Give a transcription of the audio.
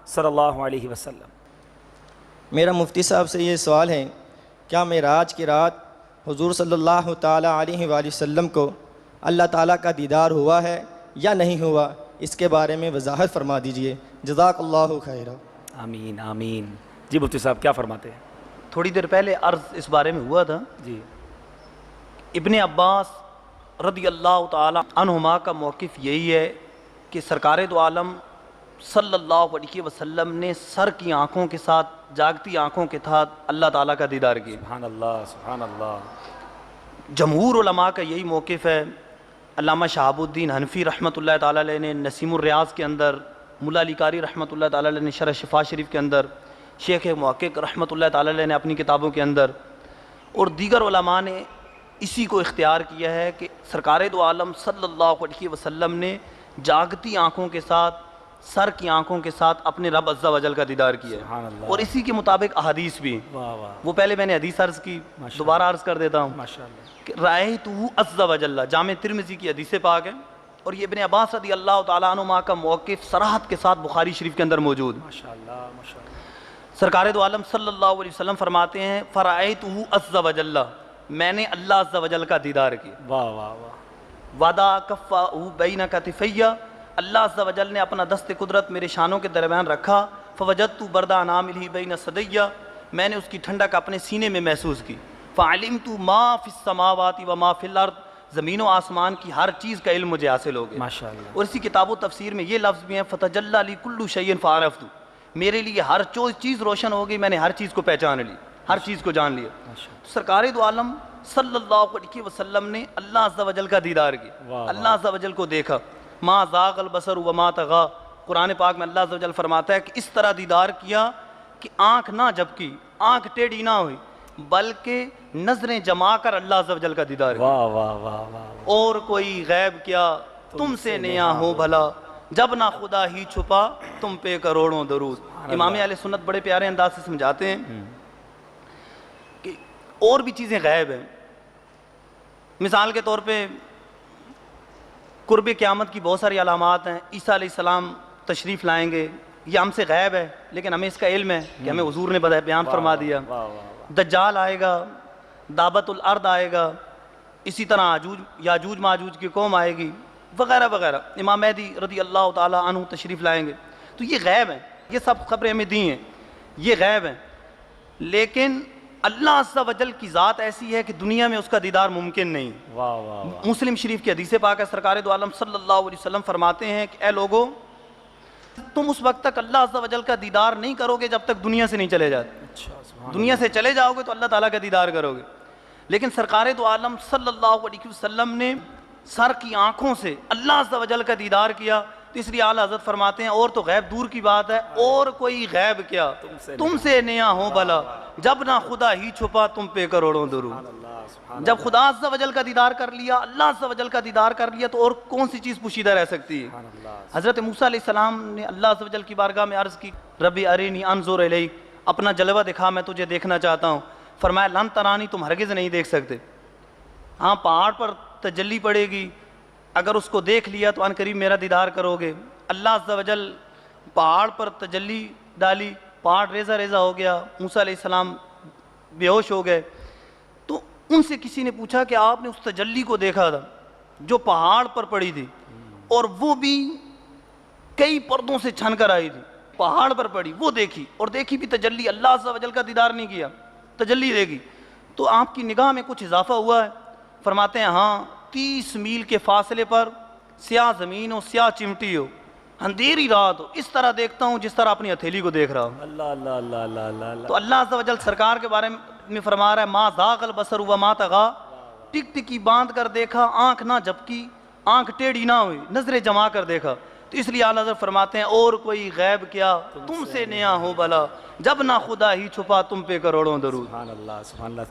صلی اللہ علیہ وسلم۔ میرا مفتی صاحب سے یہ سوال ہے، کیا معراج کی رات حضور صلی اللہ تعالیٰ علیہ وآلہ وسلم کو اللہ تعالیٰ کا دیدار ہوا ہے یا نہیں ہوا؟ اس کے بارے میں وضاحت فرما دیجئے، جزاک اللہ خیرا۔ آمین آمین۔ جی مفتی صاحب کیا فرماتے ہیں؟ تھوڑی دیر پہلے عرض اس بارے میں ہوا تھا، جی ابن عباس رضی اللہ تعالی عنہما کا موقف یہی ہے کہ سرکار دو عالم صلی اللہ علیہ وسلم نے سر کی آنکھوں کے ساتھ، جاگتی آنکھوں کے ساتھ اللہ تعالیٰ کا دیدار کیا۔ سبحان اللہ سبحان اللہ۔ جمہور علماء کا یہی موقف ہے۔ علامہ شہاب الدین حنفی رحمۃ اللہ تعالیٰ علیہ نے نسیم الریاض کے اندر، ملا علی قاری رحمۃ اللہ تعالیٰ علیہ نے شرح شفا شریف کے اندر، شیخ محقق رحمۃ اللہ تعالیٰ علیہ نے اپنی کتابوں کے اندر، اور دیگر علماء نے اسی کو اختیار کیا ہے کہ سرکار دو عالم صلی اللہ علیہ وسلم نے جاگتی آنکھوں کے ساتھ، سر کی آنکھوں کے ساتھ اپنے رب عز و جل کا دیدار کیا ہے، سبحان اللہ۔ اور اسی کے مطابق احادیث بھی ہیں۔ واہ واہ وہ پہلے میں نے حدیث عرض کی، دوبارہ عرض کر دیتا ہوں ماشاء اللہ۔ کہ رأیتہ عز و جل، جامع ترمذی کی حدیث پاک ہے، اور یہ ابن عباس رضی اللہ تعالیٰ عنہما کا موقف صراحت کے ساتھ بخاری شریف کے اندر موجود ہے۔ ماشاء اللہ ماشاء اللہ۔ سرکار دو عالم صلی اللہ علیہ وسلم فرماتے ہیں فرأیتہ عز و جل، میں نے اللہ عز و جل کا دیدار کیا۔ واہ واہ واہ۔ وضع کفہ بین کتفی، اللہ عز و جل نے اپنا دست قدرت میرے شانوں کے درمیان رکھا، فوجدت برد اناملہ بین صدی، میں نے اس کی ٹھنڈک اپنے سینے میں محسوس کی، فعلمت ما فی السماوات و ما فی الارض، زمین و آسمان کی ہر چیز کا علم مجھے حاصل ہو گیا۔ ماشاء اللہ۔ اور اسی کتاب و تفسیر میں یہ لفظ بھی ہیں فتجلی لی کل شیء فعرفت، میرے لیے ہر چیز روشن ہو گئی، میں نے ہر چیز کو پہچان لی، ہر چیز کو جان لیا۔ سرکار دو عالم صلی اللہ علیہ وسلم نے اللہ عز و جل کا دیدار کیا، اللہ عز و جل کو دیکھا۔ ما زاغ البصر وما طغى، قرآن پاک میں اللہ عز و جل فرماتا ہے کہ اس طرح دیدار کیا کہ آنکھ نہ جھپکی، آنکھ ٹیڑھی نہ ہوئی، بلکہ نظریں جما کر اللہ عز و جل کا دیدار کیا۔ واہ واہ واہ واہ۔ اور کوئی غیب کیا تم سے نیا ہو بھلا، جب نہ خدا ہی چھپا تم پہ کروڑوں درود۔ امام اہل سنت بڑے پیارے انداز سے سمجھاتے ہیں کہ اور بھی چیزیں غیب ہیں۔ مثال کے طور پہ قرب قیامت کی بہت ساری علامات ہیں۔ عیسیٰ علیہ السلام تشریف لائیں گے، یہ ہم سے غیب ہے لیکن ہمیں اس کا علم ہے کہ ہمیں حضور نے بیان فرما دیا۔ دجال آئے گا، دابت الارض آئے گا، اسی طرح یاجوج ماجوج کی قوم آئے گی، وغیرہ وغیرہ۔ امام مہدی رضی اللہ تعالیٰ عنہ تشریف لائیں گے۔ تو یہ غیب ہیں، یہ سب خبریں ہمیں دی ہیں، یہ غیب ہیں۔ لیکن اللہ عز و جل کی ذات ایسی ہے کہ دنیا میں اس کا دیدار ممکن نہیں۔ واہ واہ واہ۔ مسلم شریف کی حدیث پاک ہے، سرکار دو عالم صلی اللہ علیہ وسلم فرماتے ہیں کہ اے لوگو، تم اس وقت تک اللہ عز و جل کا دیدار نہیں کرو گے جب تک دنیا سے نہیں چلے جاتے۔ اچھا سبحان دنیا سے چلے جاؤ گے تو اللہ تعالیٰ کا دیدار کرو گے، لیکن سرکار دو عالم صلی اللہ علیہ وسلم نے سر کی آنکھوں سے اللہ عز و جل کا دیدار کیا۔ تو اس لیے اعلیٰ حضرت فرماتے ہیں اور تو غیب دور کی بات ہے، اور کوئی غیب کیا تم سے نیا ہو بھلا، جب نہ خدا ہی چھپا تم پہ کروڑوں درود۔ جب خدا عز و جل کا دیدار کر لیا، اللہ عز و جل کا دیدار کر لیا، تو اور کون سی چیز پوشیدہ رہ سکتی ہے؟ حضرت موسیٰ علیہ السلام نے اللہ عز و جل کی بارگاہ میں عرض کی، ربی ارینی انظر الیک، اپنا جلوہ دکھا، میں تجھے دیکھنا چاہتا ہوں۔ فرمایا لن ترانی، تم ہرگز نہیں دیکھ سکتے۔ ہاں پہاڑ پر تجلی پڑے گی، اگر اس کو دیکھ لیا تو ان قریب میرا دیدار کرو گے۔ اللہ عز و جل پہاڑ پر تجلی ڈالی، پہاڑ ریزہ ریزہ ہو گیا، موسیٰ علیہ السلام بے ہوش ہو گئے۔ تو ان سے کسی نے پوچھا کہ آپ نے اس تجلی کو دیکھا تھا جو پہاڑ پر پڑی تھی، اور وہ بھی کئی پردوں سے چھن کر آئی تھی، پہاڑ پر پڑی، وہ دیکھی، اور دیکھی بھی تجلی، اللہ عز و جل کا دیدار نہیں کیا، تجلی دیکھی، تو آپ کی نگاہ میں کچھ اضافہ ہوا ہے؟ فرماتے ہیں ہاں، 30 میل کے فاصلے پر سیاہ زمین ہو، سیاہ چمٹی ہو، اندھیری رات ہو، اس طرح دیکھتا ہوں جس طرح اپنی ہتھیلی کو دیکھ رہا ہوں۔ اللہ اللہ اللہ اللہ اللہ۔ تو اللہ عز و جل سرکار کے بارے میں فرما رہا ہے ما زاغ البصر وما طغى، ٹک ٹکی باندھ کر دیکھا، آنکھ نہ جھپکی، آنکھ ٹیڑھی نہ ہوئی، نظریں جما کر دیکھا۔ تو اس لیے اعلیٰ حضرت فرماتے ہیں اور کوئی غیب کیا تم سے نیا ہو بھلا، جب نہ خدا ہی چھپا تم پہ کروڑوں درود۔ سبحان اللہ سبحان اللہ۔